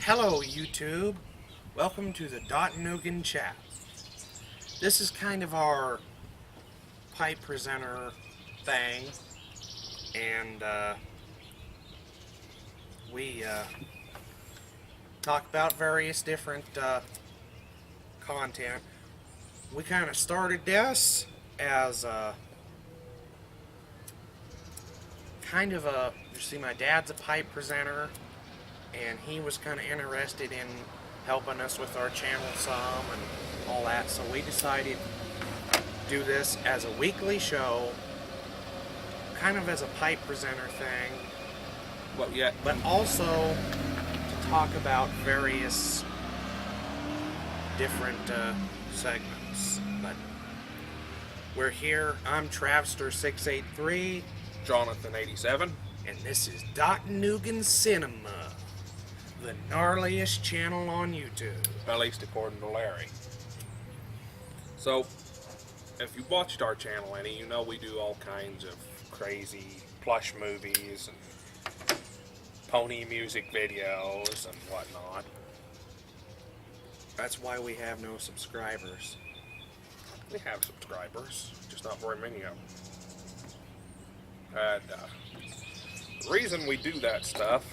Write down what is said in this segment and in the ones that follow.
Hello YouTube, welcome to the Dotanugin Chat. This is kind of our pipe presenter thing, and we talk about various different content. We kind of started this as you see, my dad's a pipe presenter, and he was kind of interested in helping us with our channel some and all that, so we decided to do this as a weekly show, kind of as a pipe presenter thing, but also to talk about various different segments. But we're here. I'm Travster683, Jonathan87, and this is Dotanugin Cinema, the gnarliest channel on YouTube. at least according to Larry. So, if you watched our channel any, you know we do all kinds of crazy plush movies and pony music videos and whatnot. That's why we have no subscribers. We have subscribers, just not very many of them. And the reason we do that stuff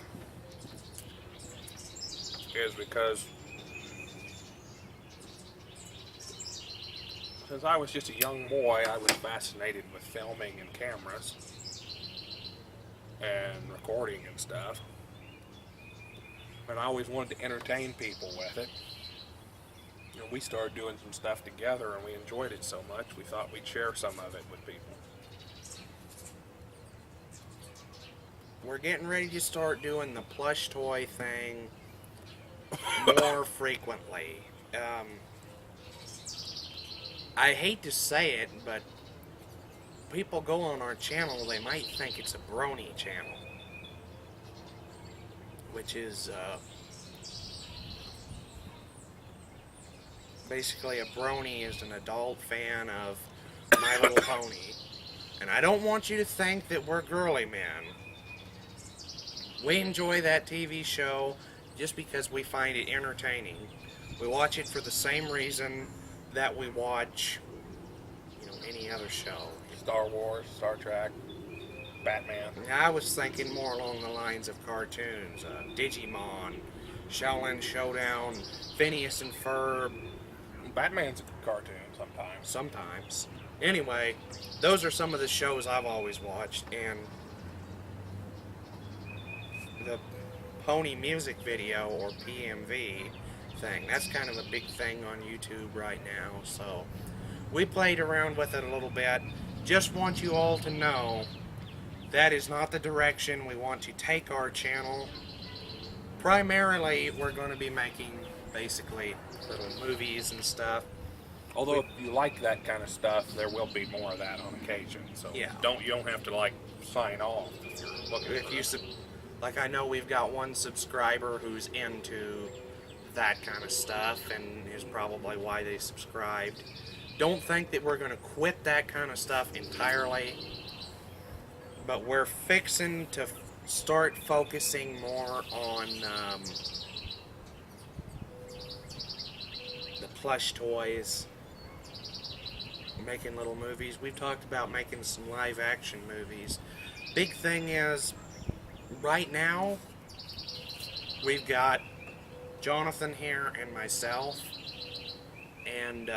is because since I was just a young boy, I was fascinated with filming and cameras and recording and stuff. And I always wanted to entertain people with it. And we started doing some stuff together, and we enjoyed it so much, we thought we'd share some of it with people. We're getting ready to start doing the plush toy thing more frequently. I hate to say it, but people go on our channel, they might think it's a brony channel, which is basically a brony is an adult fan of My Little Pony. And I don't want you to think that we're girly men. We enjoy that TV show just because we find it entertaining. We watch it for the same reason that we watch, any other show. Star Wars, Star Trek, Batman. I was thinking more along the lines of cartoons. Digimon, Shaolin Showdown, Phineas and Ferb. Batman's a good cartoon sometimes. Sometimes. Anyway, those are some of the shows I've always watched, and the pony music video, or PMV thing, that's kind of a big thing on YouTube right now, so we played around with it a little bit. Just want you all to know that is not the direction we want to take our channel. Primarily, we're going to be making basically little movies and stuff. Although if you like that kind of stuff, there will be more of that on occasion. So yeah. You don't have to sign off if you're looking for like, I know we've got one subscriber who's into that kind of stuff, and is probably why they subscribed. Don't think that we're going to quit that kind of stuff entirely, but we're fixing to start focusing more on the plush toys, making little movies. We've talked about making some live action movies. Big thing is, right now, we've got Jonathan here and myself, and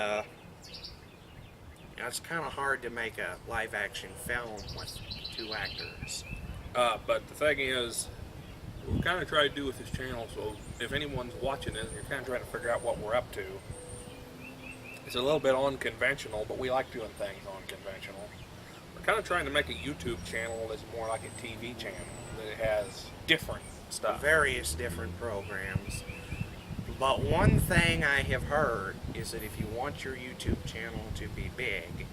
it's kind of hard to make a live action film with two actors. But the thing is, we kind of try to do with this channel, so if anyone's watching it and you're kind of trying to figure out what we're up to, it's a little bit unconventional, but we like doing things unconventional. We're kind of trying to make a YouTube channel that's more like a TV channel, that it has different stuff. Various different programs. But one thing I have heard is that if you want your YouTube channel to be big,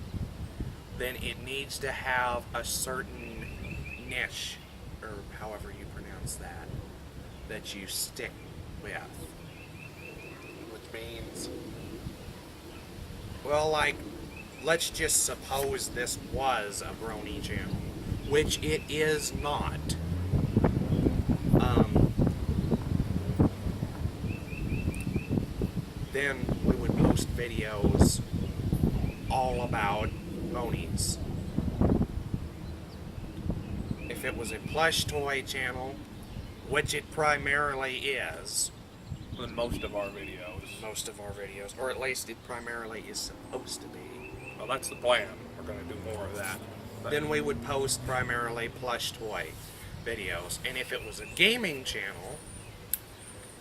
then it needs to have a certain niche, or however you pronounce that you stick with. Which means, well, let's just suppose this was a brony channel, which it is not. then we would post videos all about ponies. If it was a plush toy channel, which it primarily is, In most of our videos. or at least it primarily is supposed to be, Well, that's the plan. We're going to do more of that. But then we would post primarily plush toy videos. And if it was a gaming channel,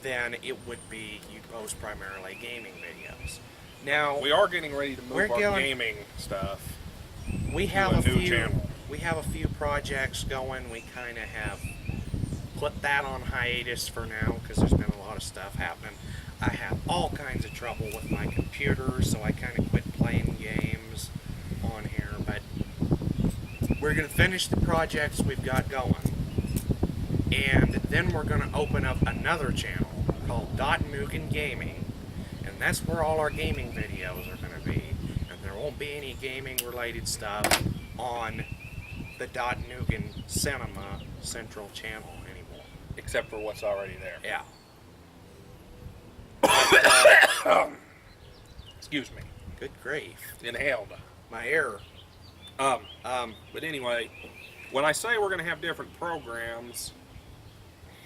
then it would be, you'd post primarily gaming videos. Now, we are getting ready to move our going- gaming stuff. we have a a new few channel. we have a few projects going. We kind of have put that on hiatus for now because there's been a lot of stuff happening. I have all kinds of trouble with my computer, so I kind of quit playing games on here. But we're going to finish the projects we've got going, and then we're going to open up another channel called Dotanugin Gaming, and that's where all our gaming videos are going to be. And there won't be any gaming related stuff on the Dotanugin Cinema Central channel anymore. Except for what's already there. Yeah. Excuse me. Good grief. Inhaled. My ear. But anyway, when I say we're going to have different programs,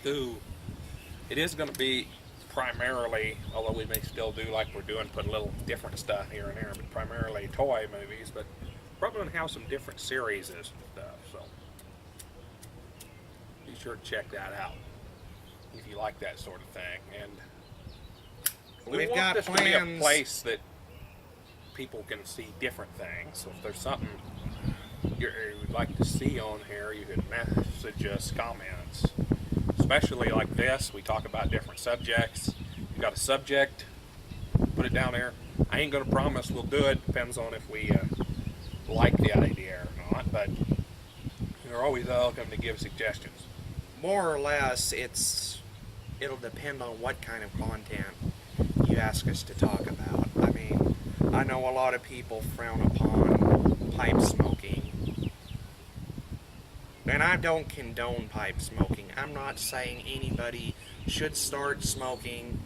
it is going to be primarily, although we may still do like we're doing, put a little different stuff here and there, but primarily toy movies, but probably going to have some different series and stuff, so be sure to check that out if you like that sort of thing. And we We've want got this to be a plans. place that people can see different things. So if there's something you would like to see on here, you can message us comments. Especially like this, we talk about different subjects. You got a subject, put it down there. I ain't gonna promise we'll do it. Depends on if we like the idea or not. But you're always welcome to give suggestions. More or less, it'll depend on what kind of content you ask us to talk about. I mean, I know a lot of people frown upon pipe smoking, and I don't condone pipe smoking. I'm not saying anybody should start smoking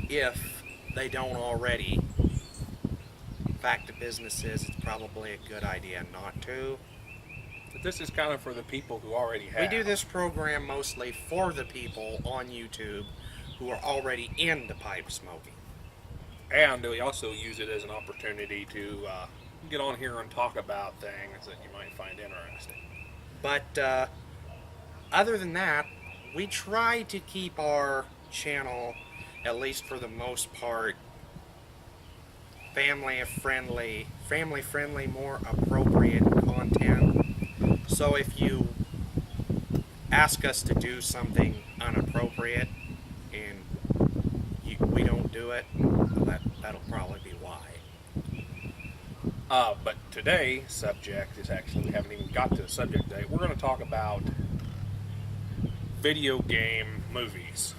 if they don't already. Fact of business is, it's probably a good idea not to. But this is kind of for the people who already have. We do this program mostly for the people on YouTube who are already into pipe smoking. And we also use it as an opportunity to get on here and talk about things that you might find interesting. But other than that, we try to keep our channel, at least for the most part, family friendly, more appropriate content. So if you ask us to do something inappropriate and we don't do it, that'll probably be why. But today's subject is actually, we haven't even got to the subject today. We're going to talk about video game movies.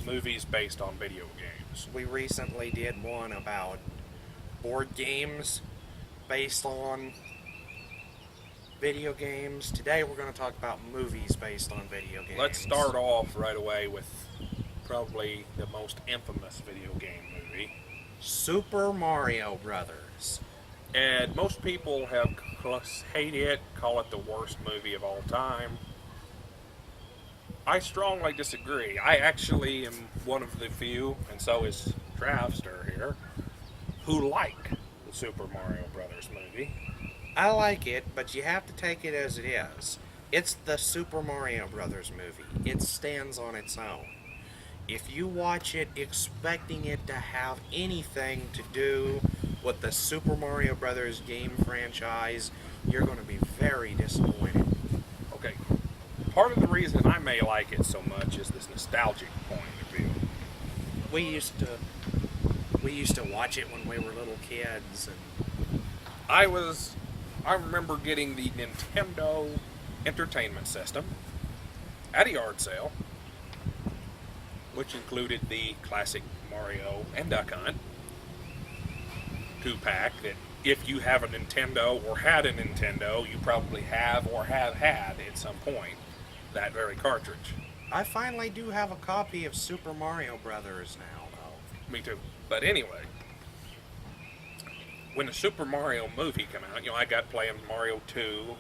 Movies based on video games. We recently did one about board games based on video games. Today we're going to talk about movies based on video games. Let's start off right away with probably the most infamous video game movie. Super Mario Brothers. And most people have hate it, call it the worst movie of all time. I strongly disagree. I actually am one of the few, and so is Travster here, who like the Super Mario Brothers movie. I like it, but you have to take it as it is. It's the Super Mario Brothers movie. It stands on its own. If you watch it expecting it to have anything to do with the Super Mario Brothers game franchise, you're going to be very disappointed. Okay, part of the reason I may like it so much is this nostalgic point of view. We used to watch it when we were little kids, and I remember getting the Nintendo Entertainment System at a yard sale, which included the classic Mario and Duck Hunt 2-pack that if you have a Nintendo or had a Nintendo, you probably have or have had at some point that very cartridge. I finally do have a copy of Super Mario Brothers now, though. Me too. But anyway, when the Super Mario movie came out, I got playing Mario 2,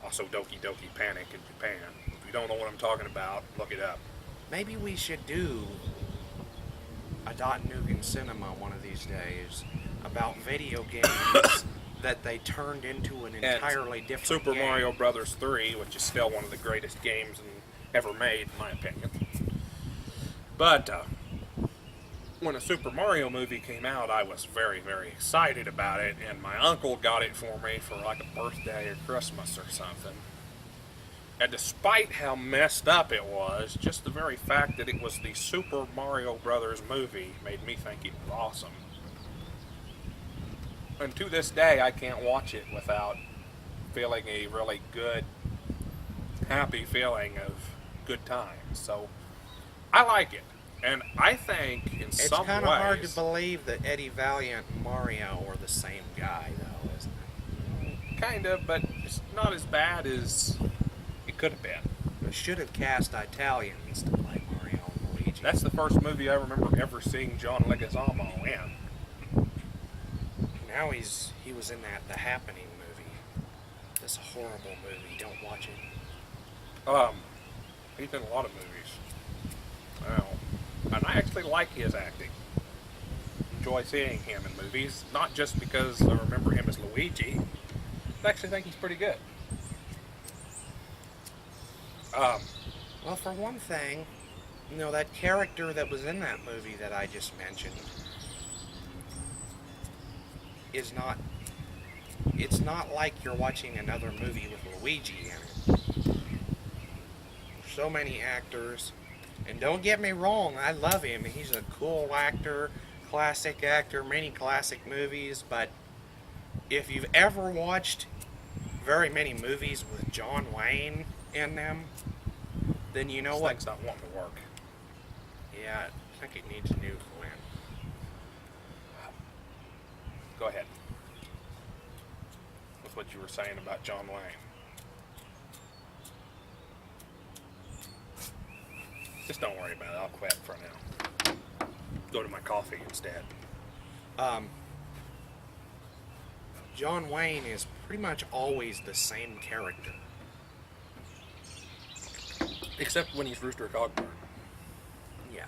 also Doki Doki Panic in Japan. If you don't know what I'm talking about, look it up. Maybe we should do a Dotanugin Cinema one of these days about video games that they turned into an entirely different Super game. Mario Brothers 3, which is still one of the greatest games ever made, in my opinion. But when a Super Mario movie came out, I was very, very excited about it, and my uncle got it for me for like a birthday or Christmas or something. And despite how messed up it was, just the very fact that it was the Super Mario Brothers movie made me think it was awesome. And to this day, I can't watch it without feeling a really good, happy feeling of good times. So, I like it. And I think, in some ways... It's kind of hard to believe that Eddie Valiant and Mario are the same guy, though, isn't it? Kind of, but it's not as bad as it could have been. We should have cast Italians to play Mario and Luigi. That's the first movie I remember ever seeing John Leguizamo in. Now he was in The Happening movie. This horrible movie. Don't watch it. He's in a lot of movies. Well, and I actually like his acting. Enjoy seeing him in movies, not just because I remember him as Luigi. I actually think he's pretty good. Well, for one thing, that character that was in that movie that I just mentioned it's not like you're watching another movie with Luigi in it. So many actors, and don't get me wrong, I love him. He's a cool actor, classic actor, many classic movies, but if you've ever watched very many movies with John Wayne in them, then you know this what? thing's not wanting to work. Yeah, I think it needs a new Glenn. Go ahead. With what you were saying about John Wayne. Just don't worry about it. I'll quit for now. Go to my coffee instead. John Wayne is pretty much always the same character. Except when he's Rooster Cogburn. Yeah.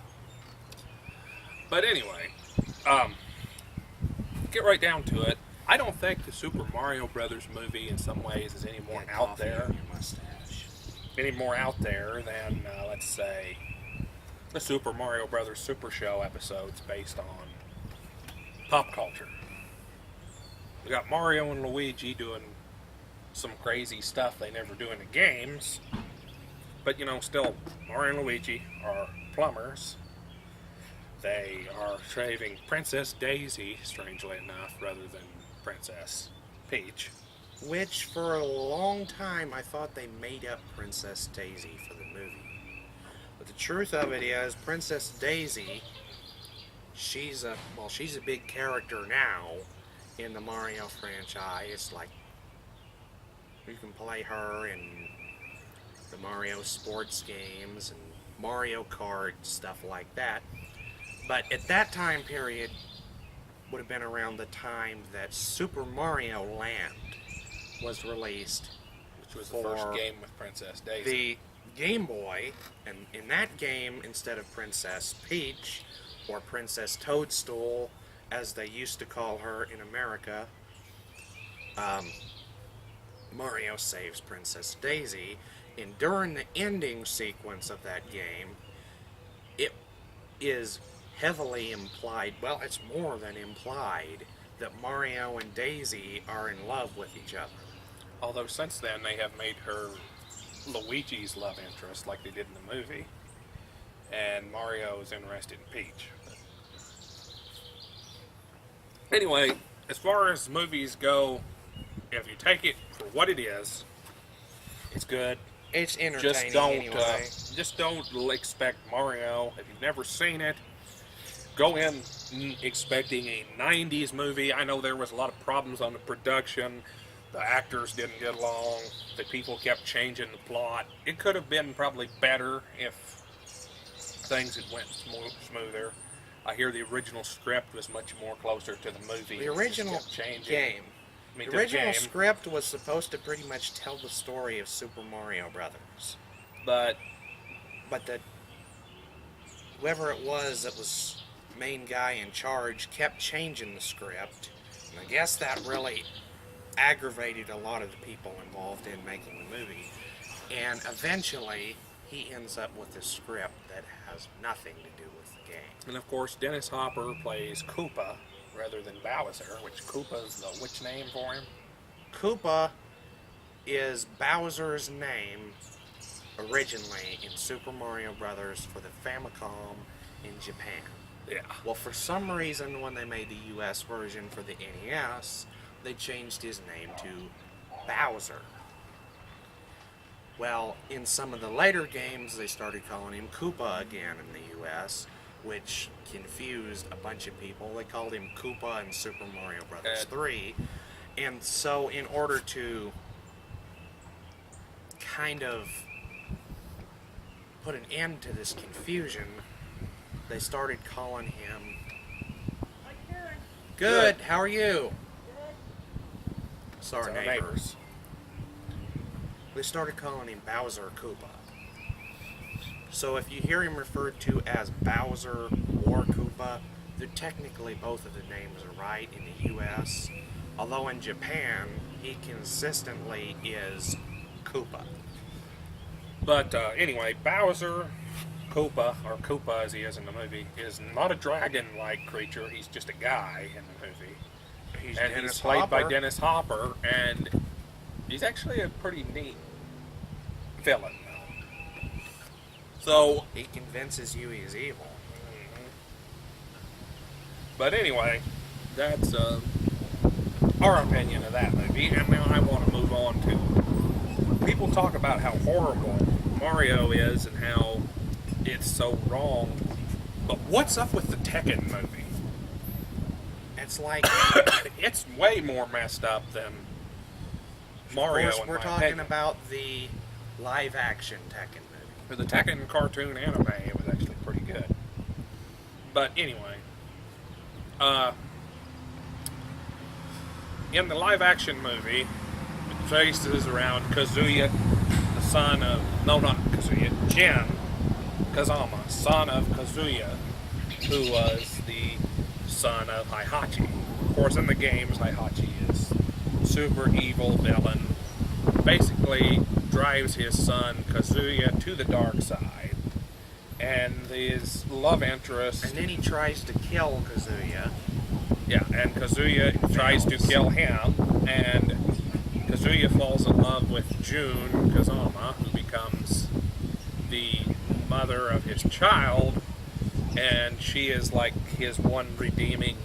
But anyway, get right down to it. I don't think the Super Mario Brothers movie in some ways is any more out there. On your mustache. Any more out there than, let's say, the Super Mario Brothers Super Show episodes based on pop culture. We got Mario and Luigi doing some crazy stuff they never do in the games. But, still, Mario and Luigi are plumbers. They are saving Princess Daisy, strangely enough, rather than Princess Peach. Which, for a long time, I thought they made up Princess Daisy for the movie. But the truth of it is, Princess Daisy, she's a big character now in the Mario franchise. Like, you can play her in the Mario sports games and Mario Kart, stuff like that. But at that time period would have been around the time that Super Mario Land was released, which was the first game with Princess Daisy. The Game Boy, and in that game, instead of Princess Peach or Princess Toadstool, as they used to call her in America, Mario saves Princess Daisy, and during the ending sequence of that game, it is heavily implied, well, it's more than implied, that Mario and Daisy are in love with each other. Although since then they have made her Luigi's love interest like they did in the movie, and Mario is interested in Peach. Anyway, as far as movies go, if you take it for what it is, it's good. It's entertaining anyway. Just don't expect Mario. If you've never seen it, go in expecting a 90s movie. I know there was a lot of problems on the production. The actors didn't get along. The people kept changing the plot. It could have been probably better if things had went smoother. I hear the original script was much more closer to the movie. The original game. The original script was supposed to pretty much tell the story of Super Mario Brothers. But whoever it was main guy in charge kept changing the script. And I guess that really aggravated a lot of the people involved in making the movie. And eventually, he ends up with a script that has nothing to do with the game. And of course, Dennis Hopper plays Koopa rather than Bowser, which Koopa's the which name for him? Koopa is Bowser's name originally in Super Mario Brothers for the Famicom in Japan. Yeah. Well, for some reason, when they made the US version for the NES, they changed his name to Bowser. Well, in some of the later games, they started calling him Koopa again in the US, which confused a bunch of people. They called him Koopa in Super Mario Brothers 3. And so, in order to kind of put an end to this confusion, they started calling him... Good. How are you? Sorry, neighbors. They started calling him Bowser Koopa. So if you hear him referred to as Bowser or Koopa, they're technically both of the names are right in the US. Although in Japan, he consistently is Koopa. But anyway, Bowser Koopa, or Koopa as he is in the movie, is not a dragon-like creature. He's just a guy in the movie. He's played by Dennis Hopper, and he's actually a pretty neat villain. So he convinces you he's evil. Mm-hmm. But anyway, that's our opinion of that movie. And now I want to move on to... People talk about how horrible Mario is and how it's so wrong. But what's up with the Tekken movie? It's like... it's way more messed up than Mario, of course, we're talking about the live-action Tekken movie. For the Tekken cartoon anime, it was actually pretty good. But anyway, in the live-action movie, it traces around Kazuya, the son of... No, not Kazuya. Jin Kazama, son of Kazuya, who was the son of Heihachi. Of course, in the games, Heihachi is super evil villain. Basically drives his son Kazuya to the dark side, and his love interest... And then he tries to kill Kazuya. Yeah, and Kazuya tries to kill him, and Kazuya falls in love with Jun Kazama, who becomes the mother of his child, and she is like his one redeeming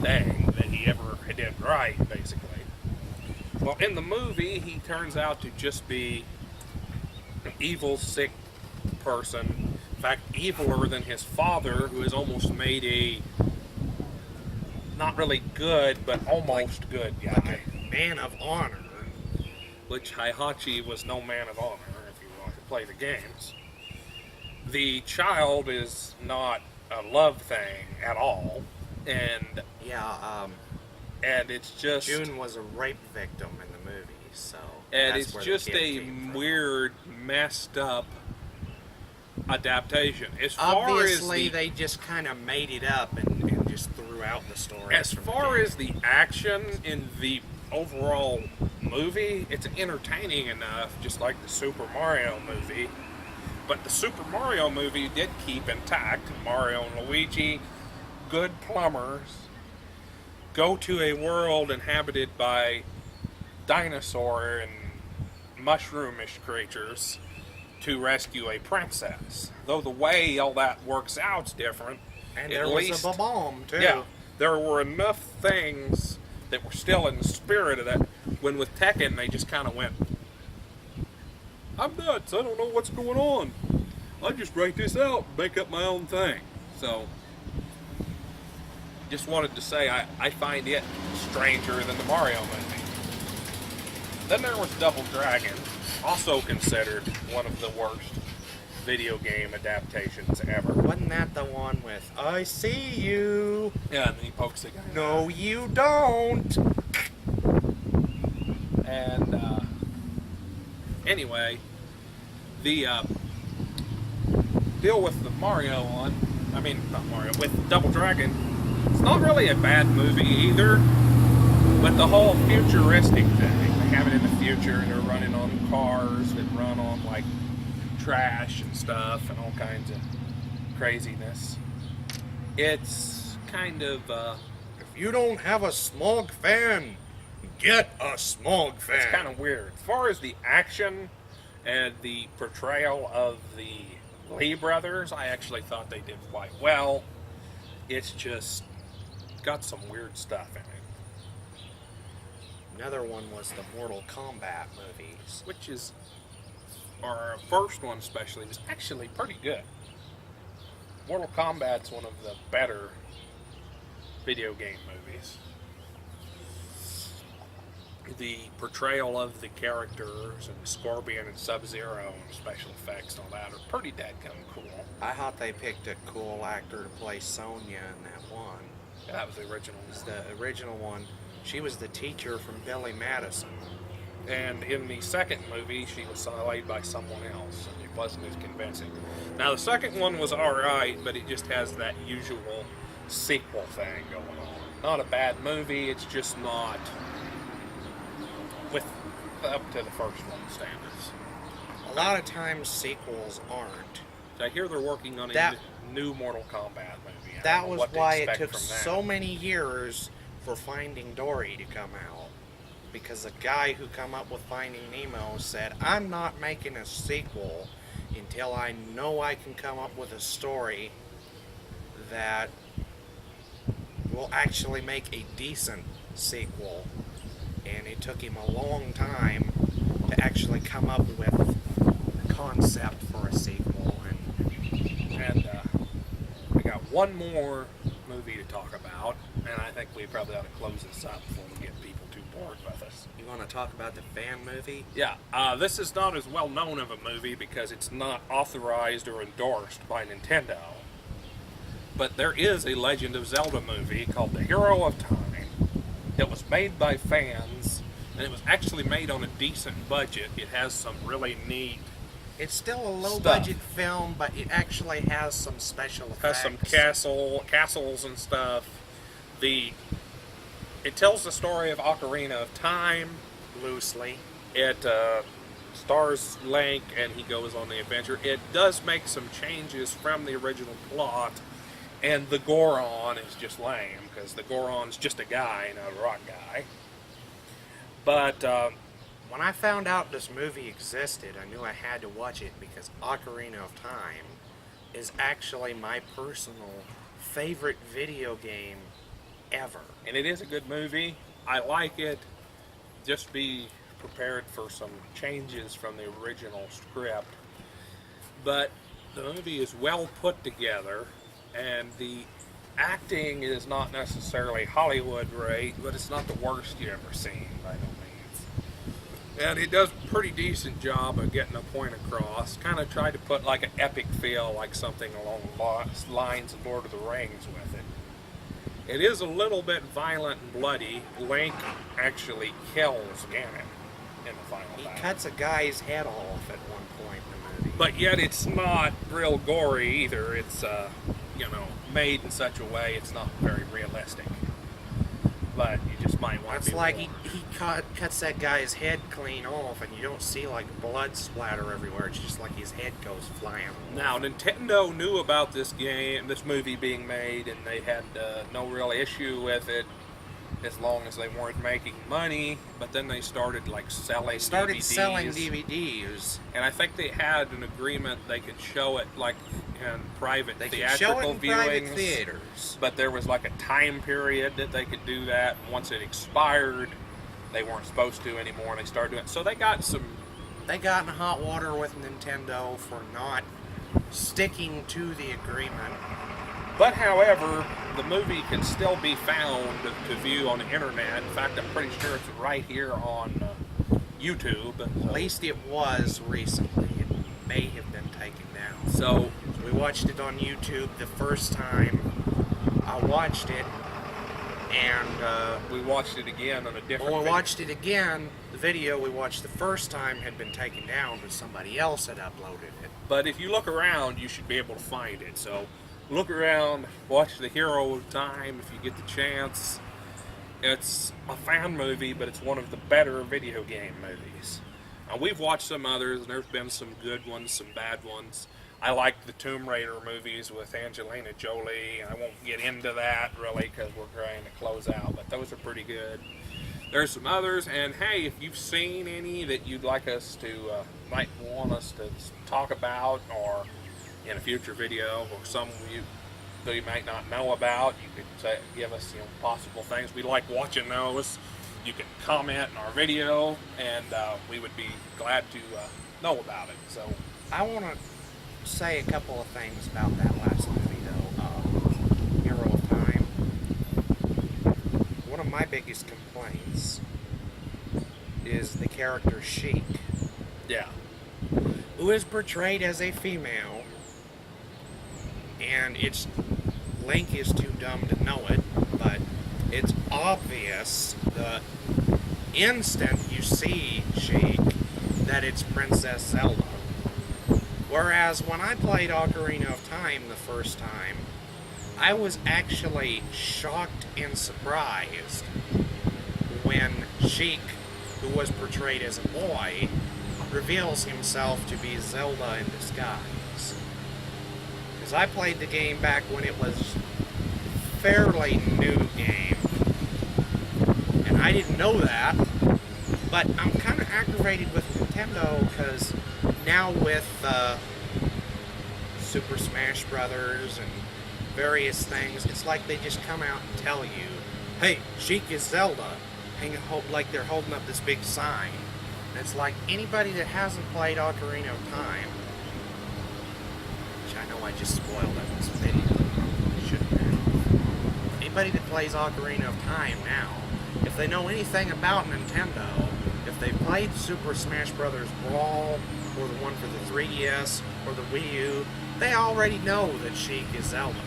thing that he ever did right, basically. Well, in the movie, he turns out to just be an evil, sick person. In fact, eviler than his father, who has almost made a not really good, but almost good guy. Like a man of honor. Which Heihachi was no man of honor, if you want to play the games. The child is not a love thing at all, and... Yeah, and it's just... June was a rape victim in the movie, so... And it's just a weird, messed up adaptation. Obviously, they just kind of made it up and just threw out the story. As far as the action in the overall movie, it's entertaining enough, just like the Super Mario movie. But the Super Mario movie did keep intact. Mario and Luigi, good plumbers, go to a world inhabited by dinosaur and mushroomish creatures to rescue a princess. Though the way all that works out's different. And there was a bomb too. Yeah, there were enough things that were still in the spirit of that. When with Tekken, they just kind of went, I'm nuts, I don't know what's going on. I'll just write this out and make up my own thing. So, just wanted to say I find it stranger than the Mario movie. Then there was Double Dragon, also considered one of the worst video game adaptations ever. Wasn't that the one with "I see you"? Yeah, and then he pokes the guy. No, you don't. And anyway, the deal with the Mario one, I mean, not Mario, with Double Dragon, it's not really a bad movie either, but the whole futuristic thing, they have it in the future and they're running on cars that run on like trash and stuff and all kinds of craziness. It's kind of, If you don't have a smog fan, get a smog fan. it's kind of weird. As far as the action and the portrayal of the Lee brothers, I actually thought they did quite well. It's just got some weird stuff in it. Another one was the Mortal Kombat movies. Which is, our first one especially, was actually pretty good. Mortal Kombat's one of the better video game movies. The portrayal of the characters and Scorpion and Sub-Zero and special effects and all that are pretty dadgum cool. I thought they picked a cool actor to play Sonya in that one. Yeah, that was the original. It was the original one. She was the teacher from Billy Madison. And in the second movie, she was played by someone else, and it wasn't as convincing. Now, the second one was alright, but it just has that usual sequel thing going on. Not a bad movie, it's just not with up to the first one standards. A lot of times sequels aren't. I hear they're working on That- a new Mortal Kombat movie. I That don't know was what to why it expect took from that. so many years for Finding Dory to come out. Because the guy who come up with Finding Nemo said, I'm not making a sequel until I know I can come up with a story that will actually make a decent sequel. And it took him a long time to actually come up with the concept for a sequel. And we got one more movie to talk about, and I think we probably ought to close this up before we get people too bored with us. You want to talk about the fan movie? Yeah, this is not as well known of a movie because it's not authorized or endorsed by Nintendo. But there is a Legend of Zelda movie called The Hero of Time. It was made by fans, and it was actually made on a decent budget. It has some really neat, It's still a low-budget film, but it actually has some special effects. has some castles and stuff. It tells the story of Ocarina of Time. Loosely. It stars Link, and he goes on the adventure. It does make some changes from the original plot, and the Goron is just lame, because the Goron's just a guy, not a rock guy. But When I found out this movie existed, I knew I had to watch it because Ocarina of Time is actually my personal favorite video game ever. and it is a good movie. I like it. Just be prepared for some changes from the original script. But the movie is well put together, and the acting is not necessarily Hollywood great, but it's not the worst you've ever seen by no means. And it does a pretty decent job of getting a point across. Kind of tried to put like an epic feel, like something along the lines of Lord of the Rings with it. It is a little bit violent and bloody. Link actually kills Ganon in the final He battle. cuts a guy's head off at one point in the movie. But yet it's not real gory either. It's, made in such a way it's not very realistic. But you just might want to It's be like warned. he cuts that guy's head clean off, and you don't see like blood splatter everywhere. It's just like his head goes flying off. Now, Nintendo knew about this movie being made, and they had no real issue with it as long as they weren't making money. But then they started selling DVDs. selling DVDs. And I think they had an agreement they could show it in private They can theatrical show it in viewings. private theaters. But there was a time period that they could do that. Once it expired, they weren't supposed to anymore, and they started doing it. So they got They got in hot water with Nintendo for not sticking to the agreement. But however, the movie can still be found to view on the internet. In fact, I'm pretty sure it's right here on YouTube. At least it was recently. It may have been taken down. So We watched it on YouTube the first time I watched it, and we watched it again on a different when we video. watched it again, the video we watched the first time had been taken down, but somebody else had uploaded it. But if you look around, you should be able to find it. So look around, watch The Hero of Time if you get the chance. It's a fan movie, but it's one of the better video game movies. We've watched some others, and there's been some good ones, some bad ones. I like the Tomb Raider movies with Angelina Jolie. I won't get into that really because we're trying to close out, but those are pretty good. There's some others, and hey, if you've seen any that you'd like us to, might want us to talk about, or in a future video, or some you that you might not know about, you could say, give us possible things. We like watching those. You can comment in our video, and we would be glad to know about it. So I want to say a couple of things about that last movie, though. Hero of Time. One of my biggest complaints is the character Sheik, yeah, who is portrayed as a female, and Link is too dumb to know it, but it's obvious the instant you see Sheik that it's Princess Zelda. Whereas when I played Ocarina of Time the first time, I was actually shocked and surprised when Sheik, who was portrayed as a boy, reveals himself to be Zelda in disguise. Because I played the game back when it was fairly new game, and I didn't know that, but I'm kind of aggravated with Nintendo because now with Super Smash Brothers and various things, it's like they just come out and tell you, hey, Sheik is Zelda, like they're holding up this big sign. And it's like anybody that hasn't played Ocarina of Time, which I know I just spoiled in this video, probably shouldn't have. Anybody that plays Ocarina of Time now, if they know anything about Nintendo, if they played Super Smash Bros. Brawl, or the one for the 3DS, or the Wii U, they already know that Sheik is Zelda.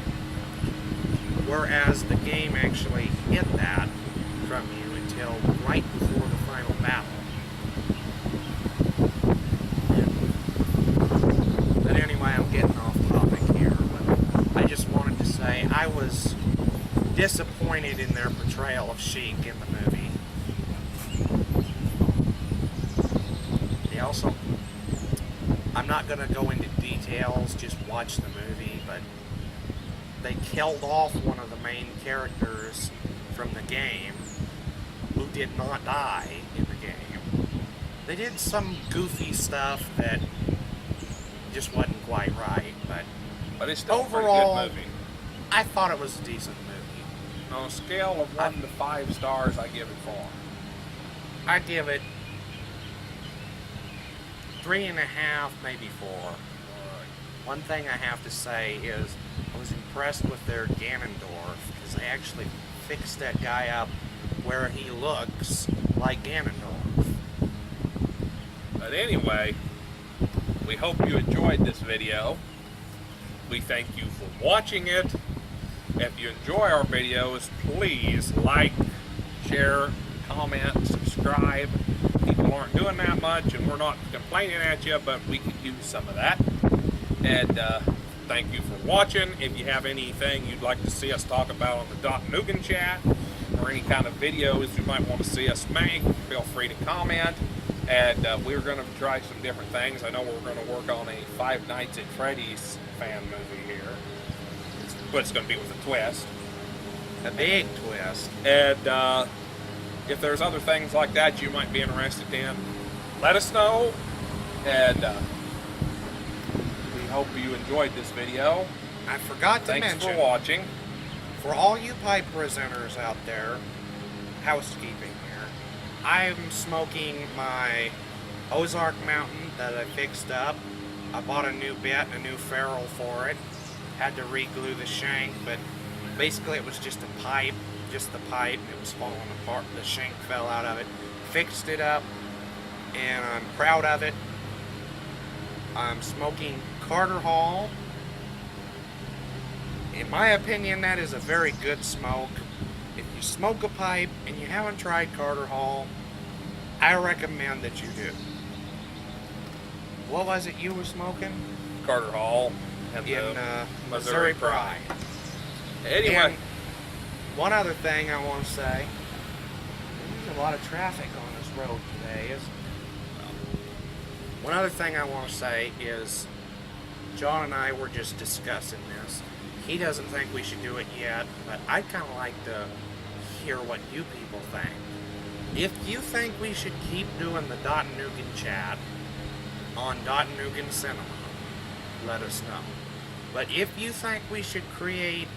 Whereas the game actually hid that from you until right before the final battle. But anyway, I'm getting off topic here, but I just wanted to say I was disappointed in their portrayal of Sheik in the movie. They also, I'm not going to go into details, just watch the movie, but they killed off one of the main characters from the game who did not die in the game. They did some goofy stuff that just wasn't quite right, but it's still overall, a pretty good movie. I thought it was a decent movie. On a scale of 1 to 5 stars, I give it 4. I give it 3.5, maybe 4. One thing I have to say is I was impressed with their Ganondorf because they actually fixed that guy up where he looks like Ganondorf. But anyway, we hope you enjoyed this video. We thank you for watching it. If you enjoy our videos, please like, share, comment, subscribe. People aren't doing that much, and we're not complaining at you, but we could use some of that. And thank you for watching. If you have anything you'd like to see us talk about on the Dotanugin Chat, or any kind of videos you might want to see us make, feel free to comment. And we're going to try some different things. I know we're going to work on a Five Nights at Freddy's fan movie here. But it's going to be with a twist. A big twist. And if there's other things like that you might be interested in, let us know. And we hope you enjoyed this video. I forgot to mention, Thanks for watching. For all you pipe presenters out there, housekeeping here, I'm smoking my Ozark Mountain that I fixed up. I bought a new bit, a new ferrule for it. Had to re-glue the shank, but basically it was just a pipe, just the pipe. It was falling apart. The shank fell out of it. Fixed it up, and I'm proud of it. I'm smoking Carter Hall. In my opinion, that is a very good smoke. If you smoke a pipe and you haven't tried Carter Hall, I recommend that you do. What was it you were smoking? Carter Hall and In the Missouri Pride. Anyway, And one other thing I want to say, there's a lot of traffic on this road today. One other thing I want to say is, John and I were just discussing this. He doesn't think we should do it yet, but I'd kind of like to hear what you people think. If you think we should keep doing the Dotanugin Chat on Dotanugin Cinema, let us know. But if you think we should create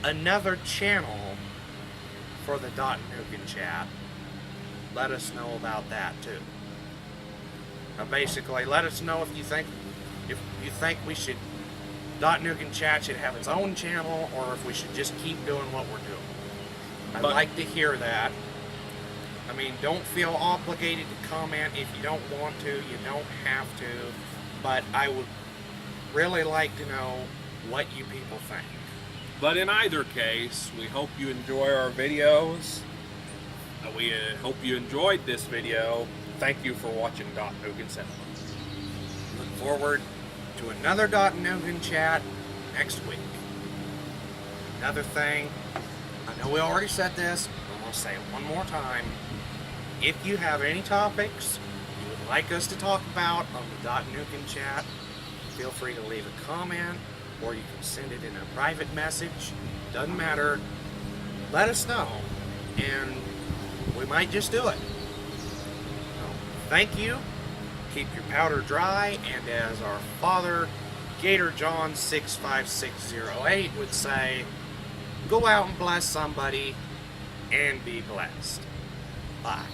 another channel for the Dotanugin Chat, let us know about that too. Now basically, let us know if you think we should Dotanugin Chat should have its own channel, or if we should just keep doing what we're doing. I'd like to hear that. I mean, don't feel obligated to comment if you don't want to. You don't have to. But I would really like to know what you people think. but in either case, we hope you enjoy our videos. We hope you enjoyed this video. Thank you for watching Dotanugin Cinema. Look forward to another Dotanugin Chat next week. Another thing, I know we already said this, but I'm going to say it one more time. If you have any topics you would like us to talk about on the Dotanugin Chat, feel free to leave a comment, or you can send it in a private message. Doesn't matter. Let us know, and we might just do it. So, thank you. Keep your powder dry, and as our father, Gator John 65608 would say, go out and bless somebody and be blessed. Bye.